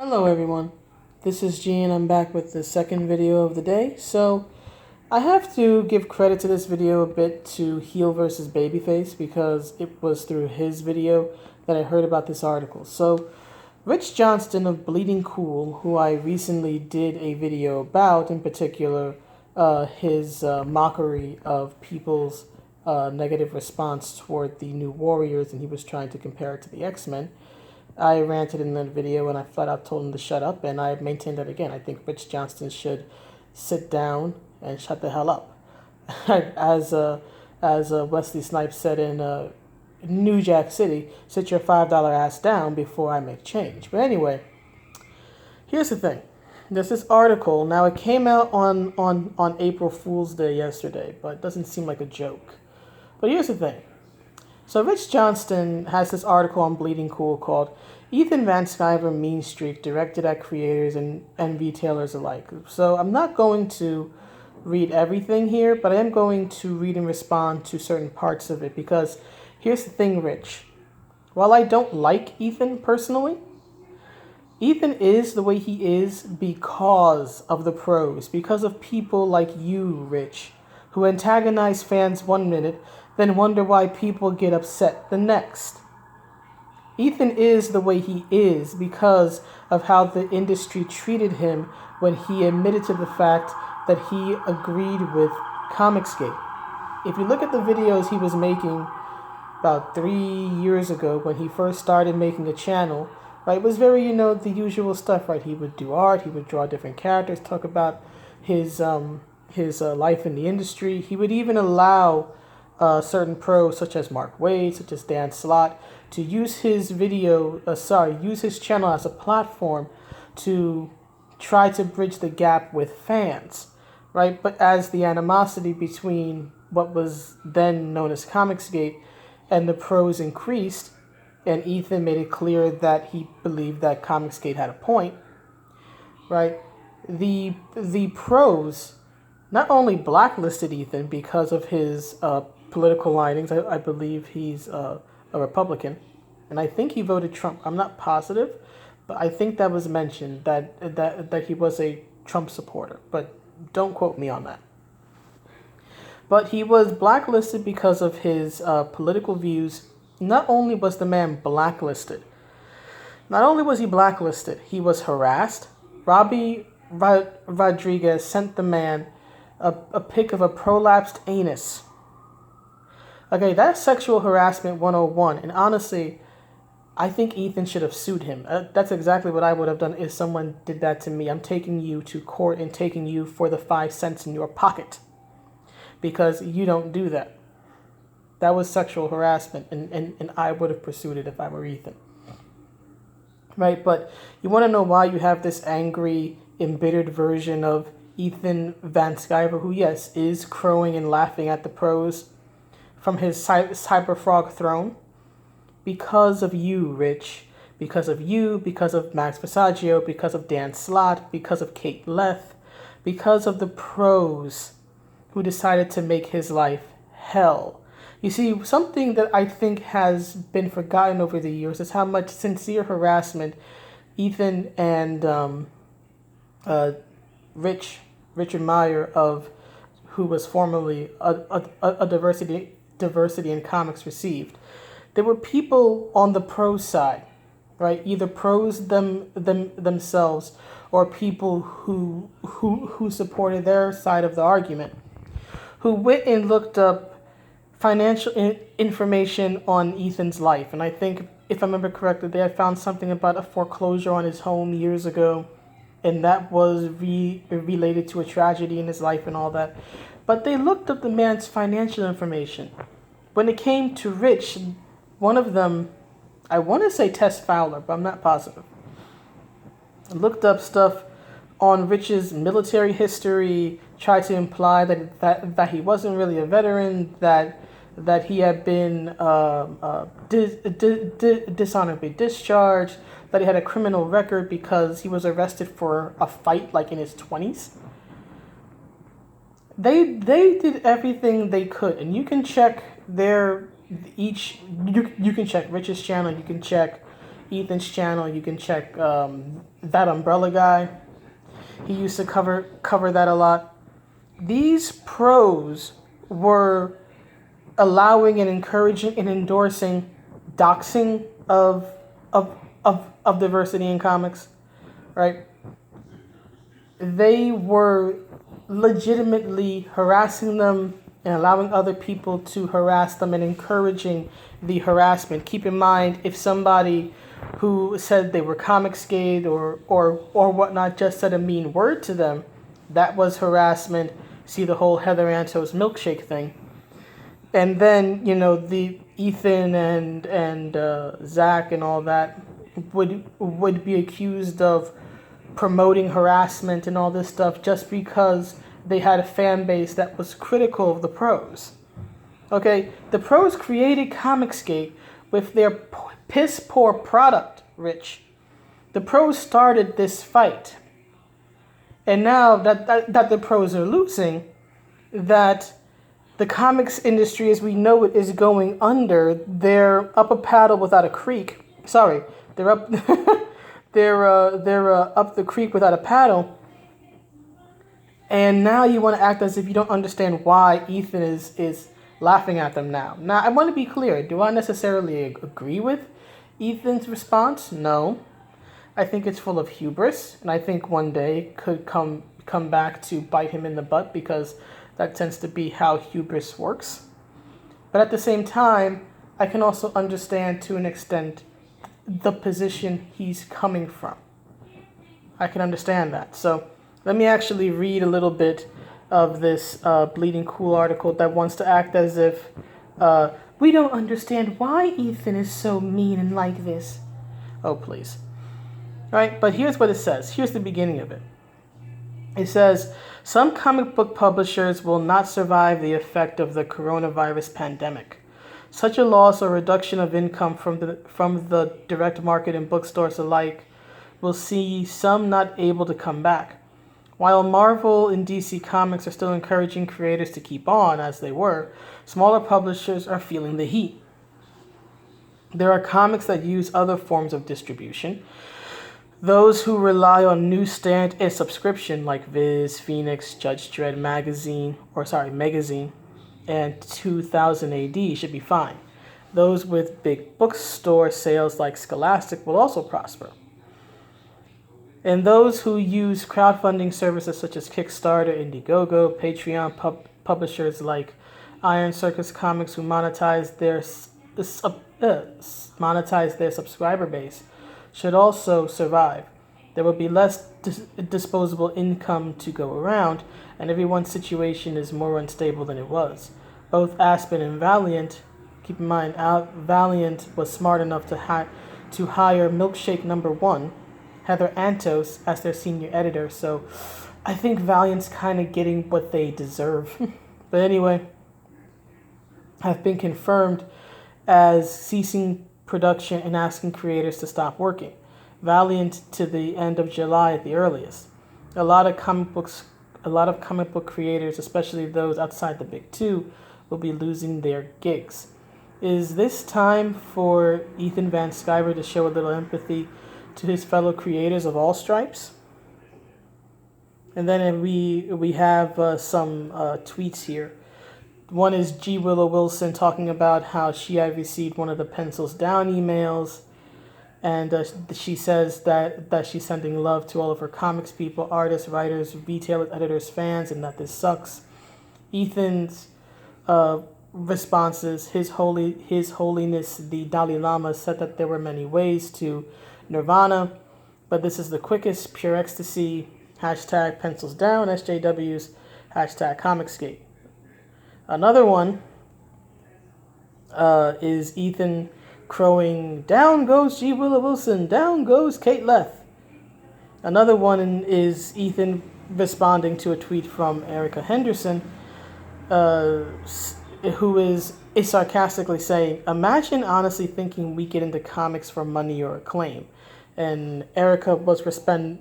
Hello everyone, this is G and I'm back with the second video of the day. So I have to give credit to this video a bit to Heel vs. Babyface because it was through his video that I heard about this article. So Rich Johnston of Bleeding Cool, who I recently did a video about, in particular his mockery of people's negative response toward the New Warriors, and he was trying to compare it to the X-Men. I ranted in that video and I flat out told him to shut up, and I maintained that again. I think Rich Johnston should sit down and shut the hell up. as Wesley Snipes said in New Jack City, sit your $5 ass down before I make change. But anyway, here's the thing. There's this article. Now, it came out on April Fool's Day yesterday, but it doesn't seem like a joke. But here's the thing. So Rich Johnston has this article on Bleeding Cool called Ethan Van Sciver Mean Streak Directed at Creators and Retailers Alike. So I'm not going to read everything here, but I am going to read and respond to certain parts of it because here's the thing, Rich. While I don't like Ethan personally, Ethan is the way he is because of the pros, because of people like you, Rich, who antagonize fans 1 minute, then wonder why people get upset the next. Ethan is the way he is because of how the industry treated him when he admitted to the fact that he agreed with Comicsgate. If you look at the videos he was making about 3 years ago when he first started making a channel, right, it was very, the usual stuff, right? He would do art, he would draw different characters, talk about his life in the industry. He would even allow certain pros such as Mark Waid, such as Dan Slott, to use his use his channel as a platform to try to bridge the gap with fans, right? But as the animosity between what was then known as Comicsgate and the pros increased, and Ethan made it clear that he believed that Comicsgate had a point, right? The pros not only blacklisted Ethan because of his political linings. I believe he's a Republican, and I think he voted Trump. I'm not positive, but I think that was mentioned that he was a Trump supporter, but don't quote me on that. But he was blacklisted because of his political views. Not only was the man blacklisted, he was harassed. Robbie Rodriguez sent the man a pic of a prolapsed anus. Okay, that's sexual harassment 101, and honestly, I think Ethan should have sued him. That's exactly what I would have done if someone did that to me. I'm taking you to court and taking you for the 5 cents in your pocket because you don't do that. That was sexual harassment, and I would have pursued it if I were Ethan. Right, but you want to know why you have this angry, embittered version of Ethan Van Sciver, who, yes, is crowing and laughing at the pros from his cyberfrog throne? Because of you, Rich. Because of you, because of Max Passaggio, because of Dan Slott, because of Kate Leth, because of the pros who decided to make his life hell. You see, something that I think has been forgotten over the years is how much sincere harassment Ethan and Richard Meyer, who was formerly a diversity in comics, received. There were people on the pro side, right? Either pros themselves or people who supported their side of the argument, who went and looked up financial information on Ethan's life. And I think, if I remember correctly, they had found something about a foreclosure on his home years ago, and that was related to a tragedy in his life and all that. But they looked up the man's financial information. When it came to Rich, one of them, I want to say Tess Fowler, but I'm not positive, looked up stuff on Rich's military history, tried to imply that he wasn't really a veteran, that he had been dishonorably discharged, that he had a criminal record because he was arrested for a fight like in his 20s. They did everything they could, and you can check you can check Rich's channel, you can check Ethan's channel, you can check That Umbrella Guy. He used to cover that a lot. These pros were allowing and encouraging and endorsing doxing of diversity in comics, right? They were legitimately harassing them and allowing other people to harass them and encouraging the harassment. Keep in mind, if somebody who said they were Comicsgate or whatnot just said a mean word to them, that was harassment. See the whole Heather Antos milkshake thing. And then, the Ethan and Zach and all that would be accused of promoting harassment and all this stuff just because they had a fan base that was critical of the pros. Okay, the pros created Comicsgate with their piss poor product, Rich. The pros started this fight. And now that the pros are losing, that the comics industry as we know it is going under, they're up a paddle without a creek. Sorry, they're up they're up the creek without a paddle. And now you want to act as if you don't understand why Ethan is laughing at them now. Now, I want to be clear. Do I necessarily agree with Ethan's response? No. I think it's full of hubris, and I think one day it could come back to bite him in the butt because that tends to be how hubris works. But at the same time, I can also understand to an extent the position he's coming from. I can understand that. So let me actually read a little bit of this Bleeding Cool article that wants to act as if we don't understand why Ethan is so mean and like this. Oh, please. All right, but here's what it says. Here's the beginning of it. It says, some comic book publishers will not survive the effect of the coronavirus pandemic. Such a loss or reduction of income from the direct market and bookstores alike will see some not able to come back. While Marvel and DC Comics are still encouraging creators to keep on, as they were, smaller publishers are feeling the heat. There are comics that use other forms of distribution. Those who rely on newsstand and subscription, like Viz, Phoenix, Judge Dredd magazine, and 2000 AD should be fine. Those with big bookstore sales like Scholastic will also prosper. And those who use crowdfunding services such as Kickstarter, Indiegogo, Patreon, publishers like Iron Circus Comics who monetize their subscriber base should also survive. There will be less disposable income to go around, and everyone's situation is more unstable than it was. Both Aspen and Valiant, keep in mind, Valiant was smart enough to hire Milkshake #1, Heather Antos, as their senior editor, so I think Valiant's kind of getting what they deserve. But anyway, have been confirmed as ceasing production and asking creators to stop working. Valiant to the end of July at the earliest. A lot of comic book creators, especially those outside the big two, will be losing their gigs. Is this time for Ethan Van Sciver to show a little empathy to his fellow creators of all stripes? And then we have some tweets here. One is G. Willow Wilson talking about how she had received one of the pencils down emails, and she says that she's sending love to all of her comics people, artists, writers, retailers, editors, fans, and that this sucks. Ethan's responses, His Holiness the Dalai Lama said that there were many ways to Nirvana, but this is the quickest, pure ecstasy, hashtag pencils down, SJWs, hashtag Comicsgate. Another one is Ethan crowing, down goes G. Willow Wilson, down goes Kate Leth. Another one is Ethan responding to a tweet from Erica Henderson, who is sarcastically saying, imagine honestly thinking we get into comics for money or acclaim. And Erica was responding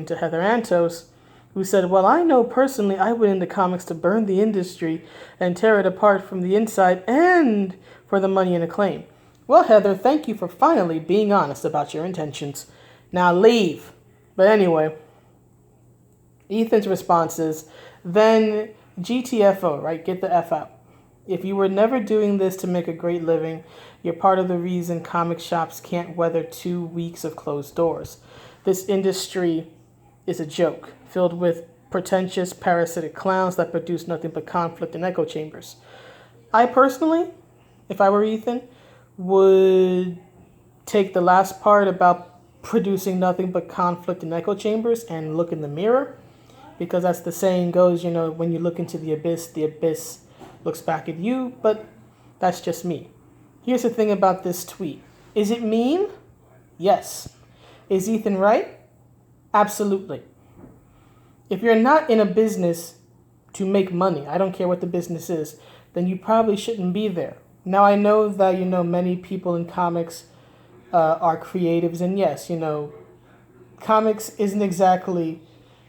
to Heather Antos, who said, well, I know personally I went into comics to burn the industry and tear it apart from the inside and for the money and acclaim. Well, Heather, thank you for finally being honest about your intentions. Now leave. But anyway, Ethan's response is, then GTFO, right? Get the F out. If you were never doing this to make a great living, you're part of the reason comic shops can't weather 2 weeks of closed doors. This industry is a joke, filled with pretentious, parasitic clowns that produce nothing but conflict and echo chambers. I personally, if I were Ethan, would take the last part about producing nothing but conflict and echo chambers and look in the mirror, because as the saying goes, when you look into the abyss looks back at you, but that's just me. Here's the thing about this tweet. Is it mean? Yes. Is Ethan right? Absolutely. If you're not in a business to make money, I don't care what the business is, then you probably shouldn't be there. Now, I know that, many people in comics are creatives, and yes, comics isn't exactly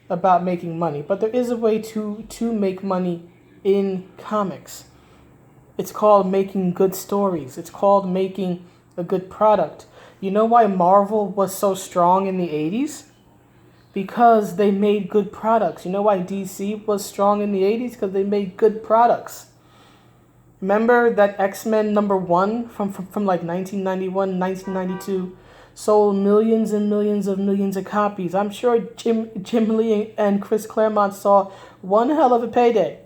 about making money, but there is a way to make money in comics. It's called making good stories. It's called making a good product. You know why Marvel was so strong in the 80s? Because they made good products. You know why DC was strong in the 80s? Because they made good products. Remember that X-Men #1 from like 1991, 1992 sold millions and millions of copies. I'm sure Jim Lee and Chris Claremont saw one hell of a payday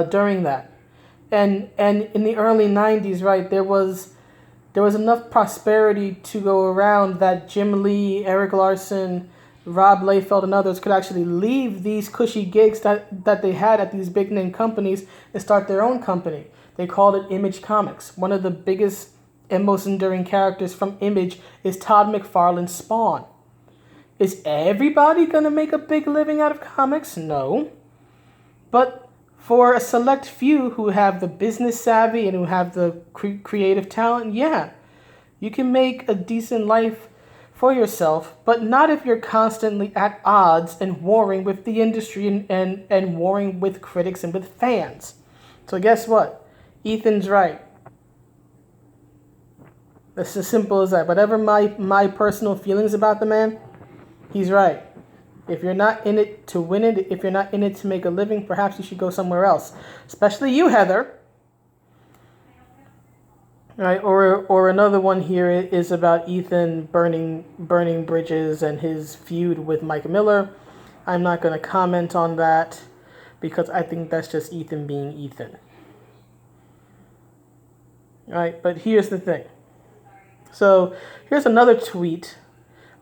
during that. And in the early 90s, right, there was enough prosperity to go around that Jim Lee, Eric Larson, Rob Liefeld, and others could actually leave these cushy gigs that they had at these big name companies and start their own company. They called it Image Comics. One of the biggest and most enduring characters from Image is Todd McFarlane's Spawn. Is everybody going to make a big living out of comics? No. But for a select few who have the business savvy and who have the creative talent, yeah, you can make a decent life for yourself, but not if you're constantly at odds and warring with the industry and warring with critics and with fans. So guess what? Ethan's right. It's as simple as that. Whatever my personal feelings about the man, he's right. If you're not in it to win it, if you're not in it to make a living, perhaps you should go somewhere else. Especially you, Heather. Right? Or another one here is about Ethan burning bridges and his feud with Mike Miller. I'm not going to comment on that because I think that's just Ethan being Ethan. All right? But here's the thing. So here's another tweet.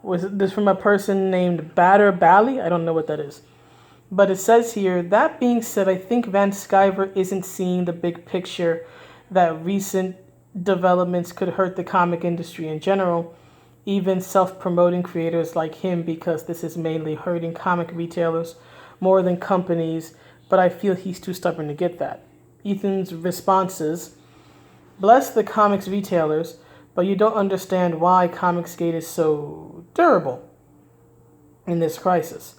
Was this from a person named Batter Bally? I don't know what that is. But it says here, that being said, I think Van Sciver isn't seeing the big picture that recent developments could hurt the comic industry in general, even self-promoting creators like him, because this is mainly hurting comic retailers more than companies, but I feel he's too stubborn to get that. Ethan's responses, bless the comics retailers, but you don't understand why Comicsgate is so durable in this crisis.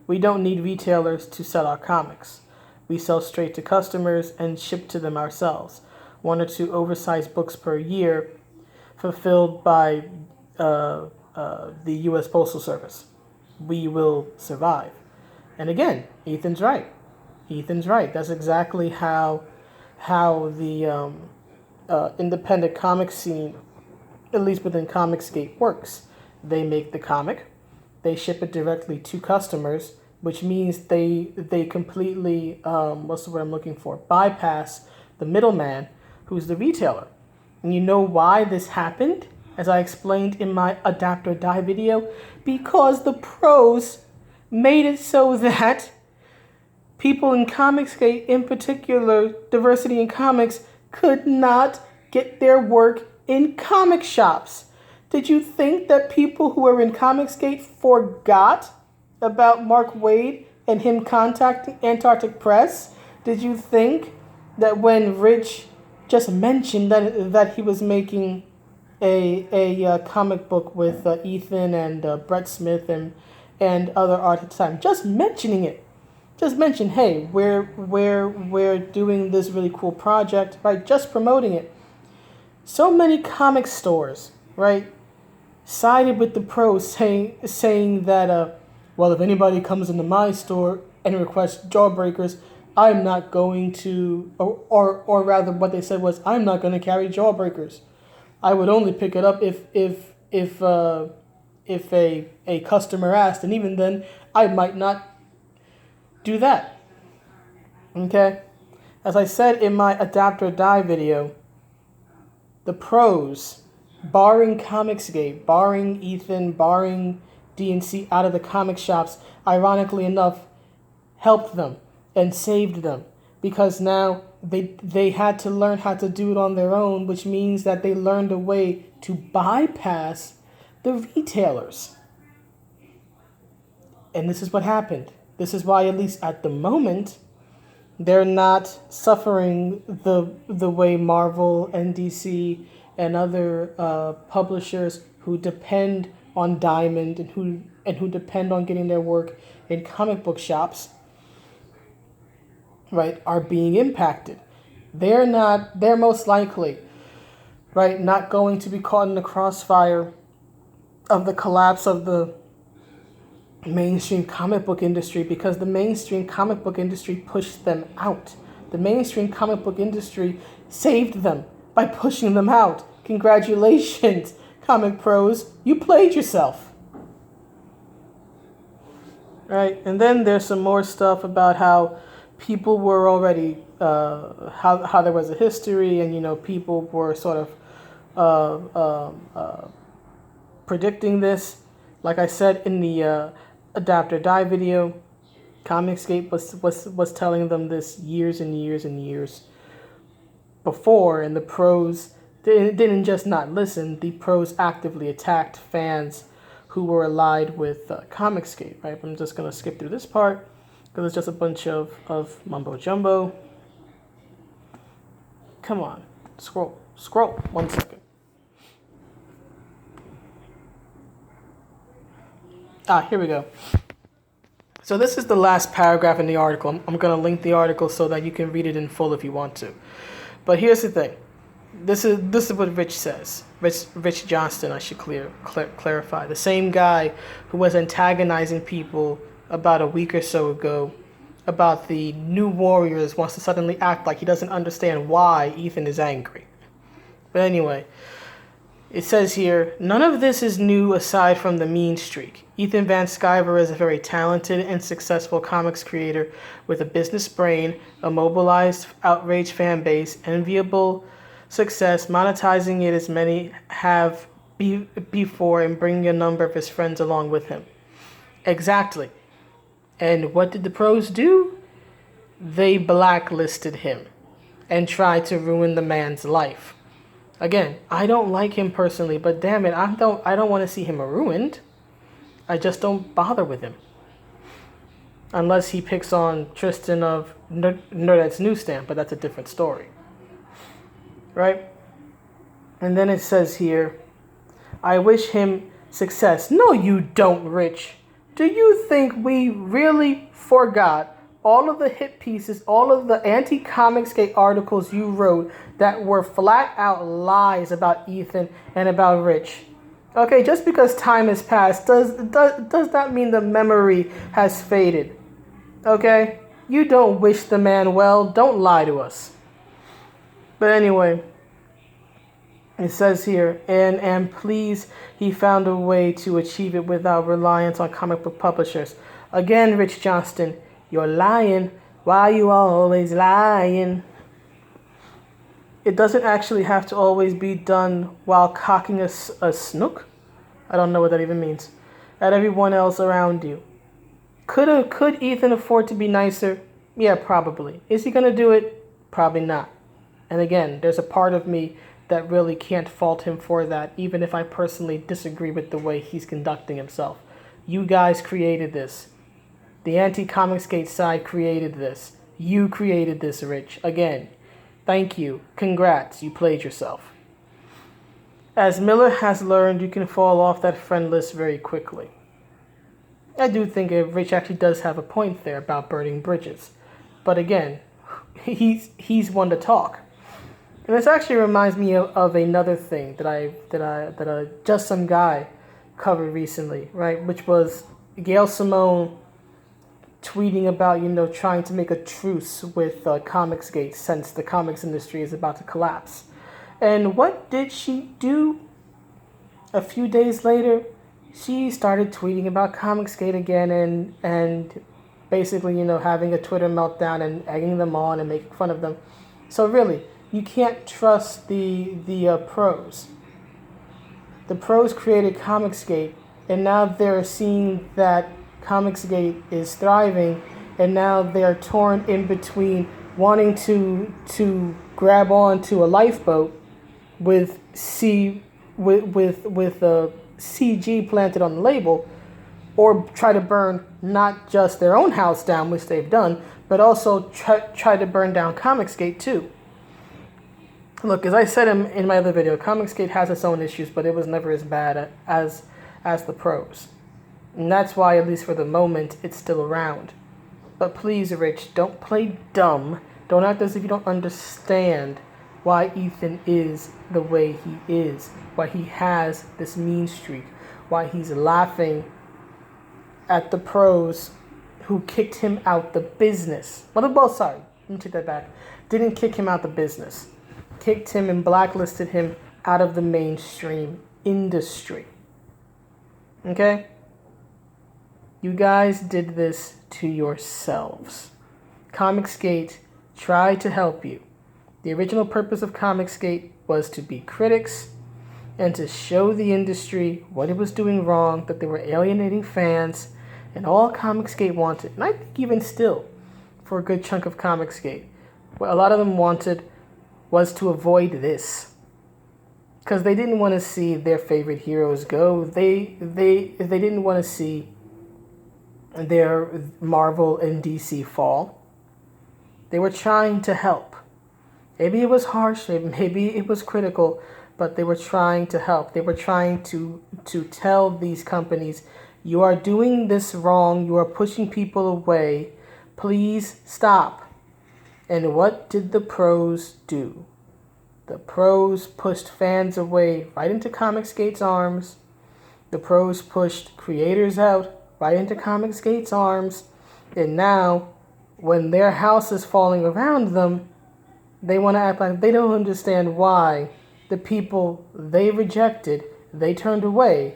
We don't need retailers to sell our comics. We sell straight to customers and ship to them ourselves. 1 or 2 oversized books per year fulfilled by the U.S. Postal Service. We will survive. And again, Ethan's right. Ethan's right. That's exactly how the independent comic scene, at least within Comicsgate, works. They make the comic, they ship it directly to customers, which means they completely, what's the word I'm looking for, bypass the middleman, who's the retailer. And you know why this happened? As I explained in my Adapt or Die video, because the pros made it so that people in Comicsgate, in particular, diversity in comics, could not get their work in comic shops. Did you think that people who are in Comicsgate forgot about Mark Waid and him contacting Antarctic Press? Did you think that when Rich just mentioned that he was making a comic book with Ethan and Brett Smith and other artists at the time, just mentioning it, just mention, hey, we're doing this really cool project, right? Just promoting it. So many comic stores, right, sided with the pros, saying that, well, if anybody comes into my store and requests Jawbreakers, I'm not going to, or rather, what they said was, I'm not going to carry Jawbreakers. I would only pick it up if a customer asked, and even then, I might not do that. Okay, as I said in my Adapt or Die video, the pros, barring Comicsgate, barring Ethan, barring DNC out of the comic shops, ironically enough, helped them and saved them, because now they had to learn how to do it on their own, which means that they learned a way to bypass the retailers. And this is what happened. This is why, at least at the moment, they're not suffering the way Marvel and DC and other publishers who depend on Diamond and who depend on getting their work in comic book shops, right, are being impacted. They're most likely, right, not going to be caught in the crossfire of the collapse of the mainstream comic book industry, because the mainstream comic book industry pushed them out. The mainstream comic book industry saved them by pushing them out. Congratulations, comic pros. You played yourself. Right? And then there's some more stuff about how people were already, how there was a history, and, people were sort of predicting this. Like I said in the Adapt or Die video, Comicsgate was telling them this years and years and years before, and the pros didn't just not listen. The pros actively attacked fans who were allied with Comicsgate, right? I'm just going to skip through this part because it's just a bunch of mumbo jumbo. Come on, scroll, 1 second. Here we go. So this is the last paragraph in the article. I'm going to link the article so that you can read it in full if you want to. But here's the thing. This is what Rich says. Rich Johnston, I should clarify. The same guy who was antagonizing people about a week or so ago about the New Warriors wants to suddenly act like he doesn't understand why Ethan is angry. But anyway, it says here, none of this is new aside from the mean streak. Ethan Van Sciver is a very talented and successful comics creator with a business brain, a mobilized, outraged fan base, enviable success, monetizing it as many have before, and bringing a number of his friends along with him. Exactly. And what did the pros do? They blacklisted him and tried to ruin the man's life. Again, I don't like him personally, but damn it, I don't want to see him ruined. I just don't bother with him. Unless he picks on Tristan of Nerdette's Newsstand, but that's a different story. Right? And then it says here, I wish him success. No, you don't, Rich. Do you think we really forgot all of the hit pieces, all of the anti-Comicsgate articles you wrote that were flat out lies about Ethan and about Rich? Okay, just because time has passed, does that mean the memory has faded? Okay? You don't wish the man well. Don't lie to us. But anyway, it says here, and please, he found a way to achieve it without reliance on comic book publishers. Again, Rich Johnston, you're lying. Why are you always lying? It doesn't actually have to always be done while cocking a snook. I don't know what that even means. At everyone else around you. Could Ethan afford to be nicer? Yeah, probably. Is he going to do it? Probably not. And again, there's a part of me that really can't fault him for that, even if I personally disagree with the way he's conducting himself. You guys created this. The anti-Comicsgate side created this. You created this, Rich. Again, thank you. Congrats. You played yourself. As Miller has learned, you can fall off that friend list very quickly. I do think Rich actually does have a point there about burning bridges. But again, he's one to talk. And this actually reminds me of another thing that I Just Some Guy covered recently, right? Which was Gail Simone tweeting about, trying to make a truce with Comicsgate since the comics industry is about to collapse. And what did she do? A few days later, she started tweeting about Comicsgate again and basically, having a Twitter meltdown and egging them on and making fun of them. So really, you can't trust the pros. The pros created Comicsgate, and now they're seeing that Comicsgate is thriving, and now they're torn in between wanting to grab on to a lifeboat with a CG planted on the label, or try to burn not just their own house down, which they've done, but also try to burn down Comicsgate too. Look, as I said in my other video, Comicsgate has its own issues, but it was never as bad as the pros. And that's why, at least for the moment, it's still around. But please, Rich, don't play dumb. Don't act as if you don't understand why Ethan is the way he is, why he has this mean streak, why he's laughing at the pros who kicked him out the business. Sorry, let me take that back. Didn't kick him out the business. Kicked him and blacklisted him out of the mainstream industry. Okay? You guys did this to yourselves. Comicsgate tried to help you. The original purpose of Comicsgate was to be critics and to show the industry what it was doing wrong, that they were alienating fans, and all Comicsgate wanted, and I think even still, for a good chunk of Comicsgate, what a lot of them wanted was to avoid this. Because they didn't want to see their favorite heroes go. They didn't want to see their Marvel and DC fall. They were trying to help. Maybe it was harsh, maybe it was critical, but they were trying to help. They were trying to tell these companies, you are doing this wrong, you are pushing people away, please stop. And what did the pros do? The pros pushed fans away right into Comicsgate's arms. The pros pushed creators out right into Comicsgate's arms. And now, when their house is falling around them, they want to act like they don't understand why the people they rejected, they turned away,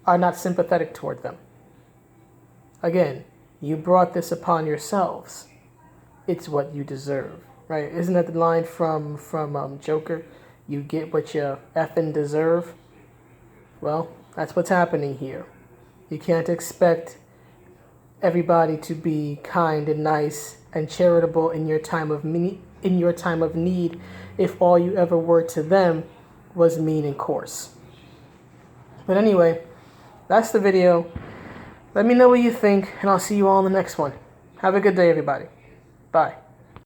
are not sympathetic toward them. Again, you brought this upon yourselves. It's what you deserve, right? Isn't that the line from Joker? You get what you effing deserve. Well, that's what's happening here. You can't expect everybody to be kind and nice and charitable in your time of need if all you ever were to them was mean and coarse. But anyway, that's the video. Let me know what you think, and I'll see you all in the next one. Have a good day, everybody. Bye.